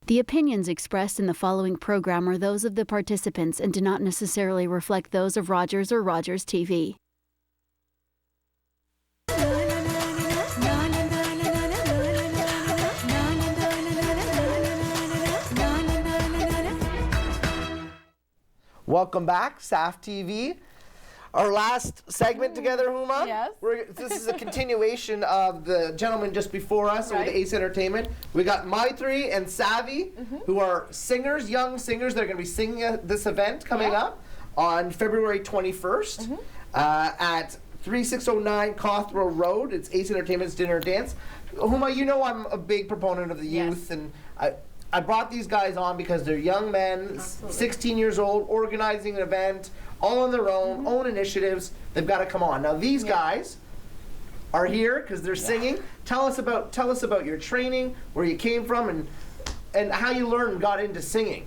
The opinions expressed in the following program are those of the participants and do not necessarily reflect those of Rogers or Rogers TV. Welcome back, SAF TV. Our last segment together, Huma. Yes. This is a continuation of the gentleman just before us with Ace Entertainment. We got Maithrie and Savi, who are singers, young singers. They're going to be singing at this event coming up on February 21st at 3609 Cawthron Road. It's Ace Entertainment's Dinner Dance. Huma, you know I'm a big proponent of the youth, and I brought these guys on because they're young men, 16 years old, organizing an event, all on their own initiatives. They've got to come on. Now these guys are here because they're singing. Tell us about your training, where you came from, and how you learned and got into singing.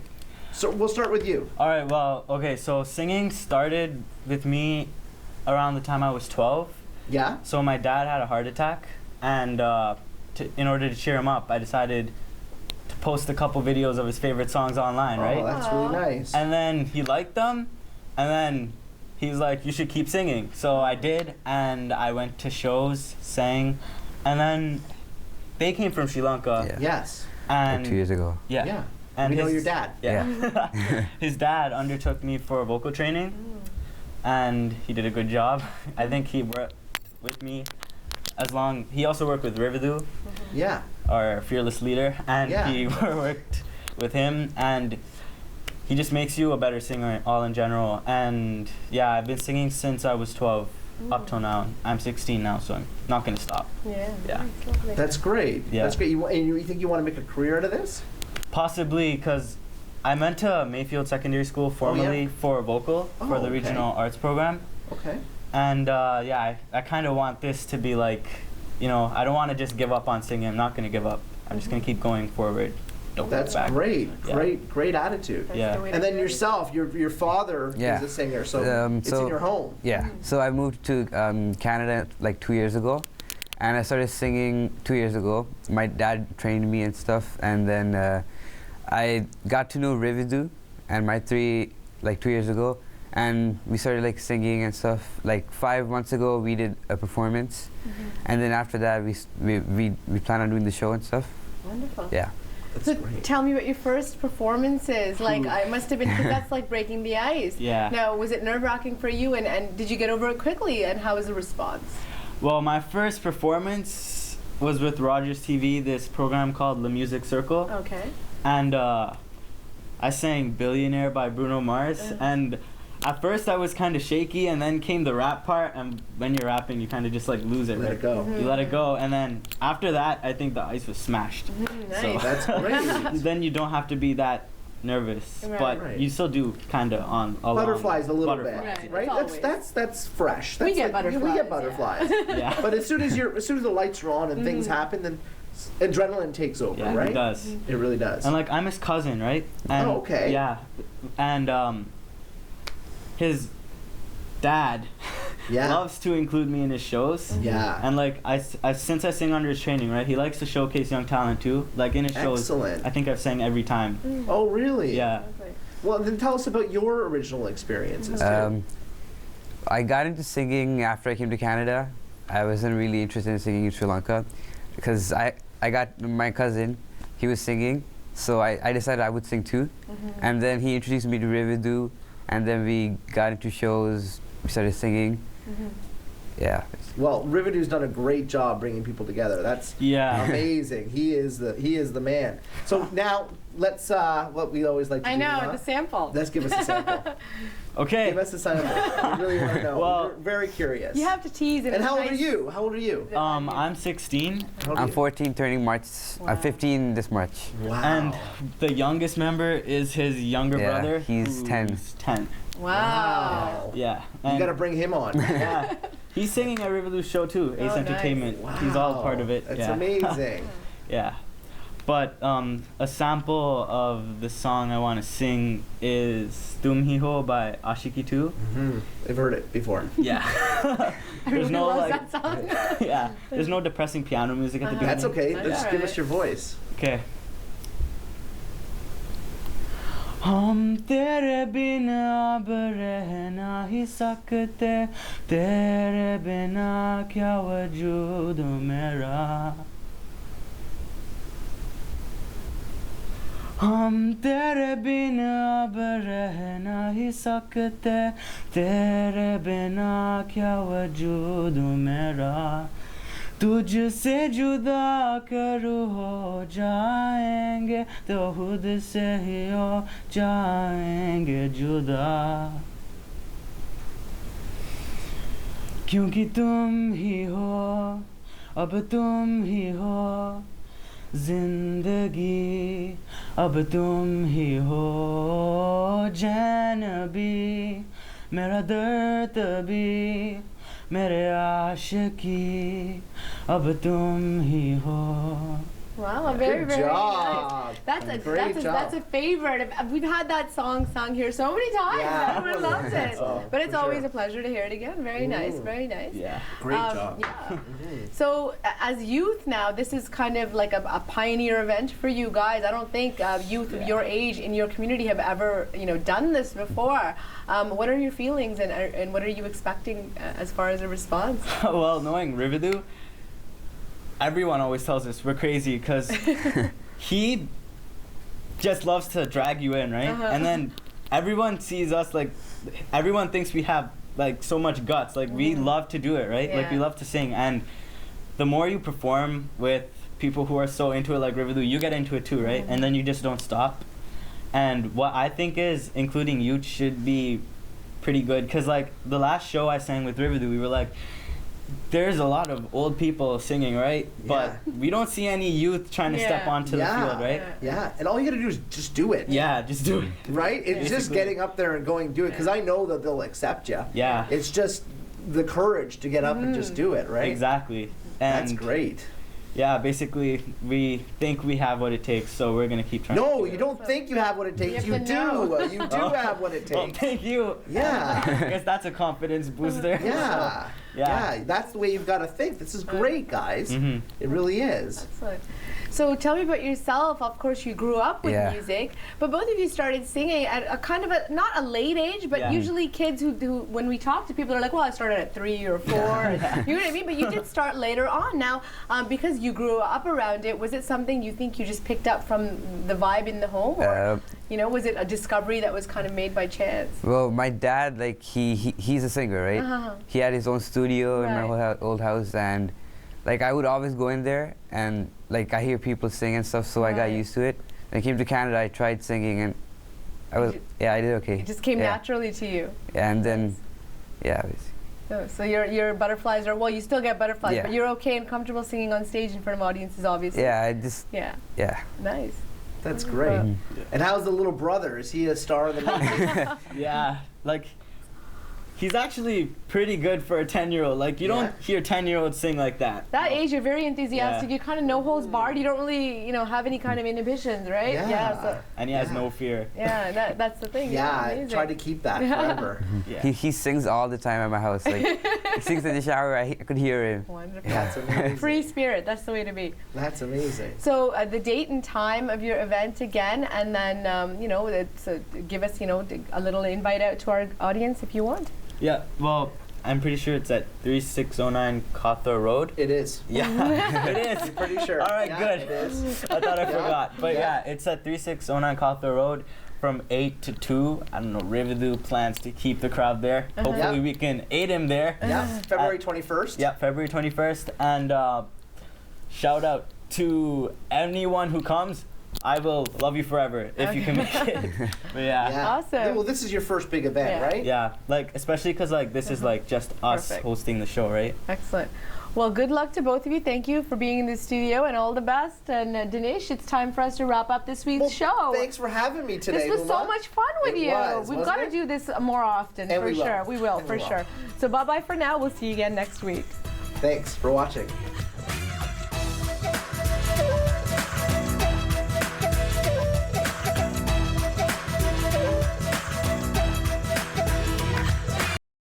So we'll start with you. All right. Well, okay. So singing started with me around the time I was 12. Yeah. So my dad had a heart attack, and in order to cheer him up, I decided to post a couple videos of his favorite songs online, right? Oh, that's really nice. And then he liked them, and then he's like, you should keep singing. So I did, and I went to shows, sang, and then they came from Sri Lanka. Yeah. Yes. Like And 2 years ago. Yeah. Yeah. And we know your dad. Yeah. His dad undertook me for vocal training, and he did a good job. I think he worked with me he also worked with Savindu, Yeah. our fearless leader, and he worked with him, and he just makes you a better singer all in general. And yeah, I've been singing since I was 12 up till now. I'm 16 now, so I'm not gonna stop. Yeah. That's great. Yeah. That's great. You think you want to make a career out of this? Possibly, because I went to Mayfield Secondary School formerly for vocal for the regional arts program. Okay. And yeah, I kind of want this to be like, you know, I don't want to just give up on singing. I'm not going to give up. I'm just going to keep going forward. Don't That's look back. great. Yeah. Great attitude. Yeah. And then yourself, your father is a singer, so it's in your home. Yeah. So I moved to Canada like 2 years ago, and I started singing 2 years ago. My dad trained me and stuff, and then I got to know Savindu and Maithrie like 2 years ago. And we started like singing and stuff. Like 5 months ago, we did a performance, and then after that, we plan on doing the show and stuff. Wonderful. Yeah. So tell me about your first performances. Like, I must have been, because that's like breaking the ice. Yeah. Now, was it nerve-wracking for you, and did you get over it quickly, and how was the response? Well, my first performance was with Rogers TV, this program called The Music Circle. Okay. And I sang Billionaire by Bruno Mars, and at first I was kind of shaky, and then came the rap part, and when you're rapping you kind of just like lose it. Let it go. You let it go, and then after that I think the ice was smashed. Nice. So That's great. then you don't have to be that nervous, but you still do kind of on a Butterflies a little butterflies. bit, Right. right? That's fresh. That's We get like, We butterflies, get butterflies. Yeah. But as soon as the lights are on and things happen, then adrenaline takes over, Yeah, right? it does. It really does. And like I'm his cousin, right? And okay. Yeah, and his dad loves to include me in his shows. Yeah. And like I since I sing under his training, right? He likes to showcase young talent too. Like in his shows. Excellent. I think I've sang every time. Oh, really? Yeah. Well, then tell us about your original experiences too. I got into singing after I came to Canada. I wasn't really interested in singing in Sri Lanka because I got my cousin, he was singing, so I decided I would sing too. And then he introduced me to Savindu, and then we got into shows, we started singing. Yeah. Well, Savindu's done a great job bringing people together. That's amazing. He is the man. So now let's what we always like to do. I know, the sample. Let's give us a sample. Okay. Give us a sample. We really want to know. Well, we're very curious. You have to tease it. And how old are you? How old are you? I'm 16. I'm 14, turning March. I'm 15 this March. Wow. And the youngest member is his younger brother. He's 10. who's 10. Wow. Yeah. You And got to bring him on. yeah. He's singing at Riverloo show too, Ace nice. Entertainment. Wow. He's all part of it. That's amazing. Yeah. But a sample of the song I want to sing is Tum Hi Ho by Ashiki 2. I've heard it before. Yeah. There's no loves like that song. yeah. There's no depressing piano music at the beginning. That's okay. That's Just all give right. us your voice. Okay. हम तेरे बिना अब रह ना ही सकते, तेरे बिना क्या वजूद मेरा. हम तेरे बिना अब रह ना ही सकते, तेरे बिना क्या वजूद मेरा. तुझसे जुदा करूँ हो जाएंगे तो खुद से ही हो जाएंगे जुदा. क्योंकि तुम ही हो, अब तुम ही हो जिंदगी, अब तुम ही हो चैन भी, मेरा दर्द भी, मेरे आशिकी, अब तुम ही हो. Wow, very, Good very job. nice. That's a Great job. that's a favorite. We've had that song sung here so many times. Yeah. Everyone loves it. Oh, But it's for always sure. a pleasure to hear it again. Very nice, very nice. Yeah. Great job. Yeah. So as youth now, this is kind of like a pioneer event for you guys. I don't think youth of your age in your community have ever, done this before. What are your feelings and what are you expecting as far as a response? Well, knowing Rividu, everyone always tells us we're crazy because he just loves to drag you in, right? And then everyone sees us like, everyone thinks we have like so much guts. Like we love to do it, right? Like we Yeah. love to sing. And the more you perform with people who are so into it like Rividu, you get into it too, right? And then you just don't stop. And what I think is including youth should be pretty good because like the last show I sang with Rividu, we were like, there's a lot of old people singing, right? But we don't see any youth trying to step Yeah. onto the field, right? Yeah, and all you gotta do is just do it. Yeah, just do it. Right? It's just Basically. getting up there and going do it because I know that they'll accept you. Yeah. It's just the courage to get up and just do it, right? Exactly. And That's great. yeah, basically we think we have what it takes, so we're gonna keep trying. No, to do you it. don't think you have what it takes. You You have to do. know. You do Oh. have what it Well, takes. thank you. Yeah. I guess that's a confidence booster. Yeah. Yeah. That's the way you've got to think. This is great, guys. Mhm. It really is. Excellent. So tell me about yourself. Of course, you grew up with Yeah. music, but both of you started singing at a kind of not a late age, but Yeah. usually kids who do, when we talk to people, they're like, well, I started at 3 or 4. You know what I mean? But you did start later on. Now, because you grew up around it, was it something you think you just picked up from the vibe in the home? Or, was it a discovery that was kind of made by chance? Well, my dad, like he's a singer, right? He had his own studio in my Right. old house, and like I would always go in there, and like I hear people sing and stuff, so I got Right. used to it. When I came to Canada, I tried singing, and I did okay. It just came Yeah. naturally to you. Yeah, and then, yeah. So your butterflies are, well, you still get butterflies, Yeah. but you're okay and comfortable singing on stage in front of audiences, obviously. Yeah, I just, Yeah. yeah. Nice. That's great. Mm-hmm. And how's the little brother? Is he a star of the movie? Yeah, like he's actually pretty good for a 10-year-old. Like you don't hear 10-year-olds sing like that. That age, you're very enthusiastic. Yeah. You kind of no holds barred. You don't really, have any kind of inhibitions, right? Yeah. So, And he has no fear. that's the thing. Yeah, amazing. try to keep that forever. Yeah. He sings all the time at my house. Like he sings in the shower. I could hear him. Wonderful. That's amazing. Free spirit. That's the way to be. That's amazing. So the date and time of your event again, and then give us a little invite out to our audience if you want. Yeah, well, I'm pretty sure it's at 3609 Cawthor Road. It is. Yeah, it is. Pretty sure. All right, Yeah, good. It is. I thought I Yeah. forgot. But Yeah. yeah, it's at 3609 Cawthor Road from 8 to 2. I don't know, Rividu plans to keep the crowd there. Hopefully Yeah. we can aid him there. Yeah, February 21st. Yeah, February 21st. And shout out to anyone who comes. I will love you forever if you can make it. But yeah. Awesome. Well, this is your first big event, Yeah. right? Yeah, like especially because like this is like just us Perfect. hosting the show, right? Excellent. Well, good luck to both of you. Thank you for being in the studio and all the best. And Dinesh, it's time for us to wrap up this week's Well, show. Thanks for having me today. This was so Numa. much fun with It you. was, We've wasn't got to it? do this more often, And for we will. sure. We will, And for we will. sure. So bye-bye for now. We'll see you again next week. Thanks for watching.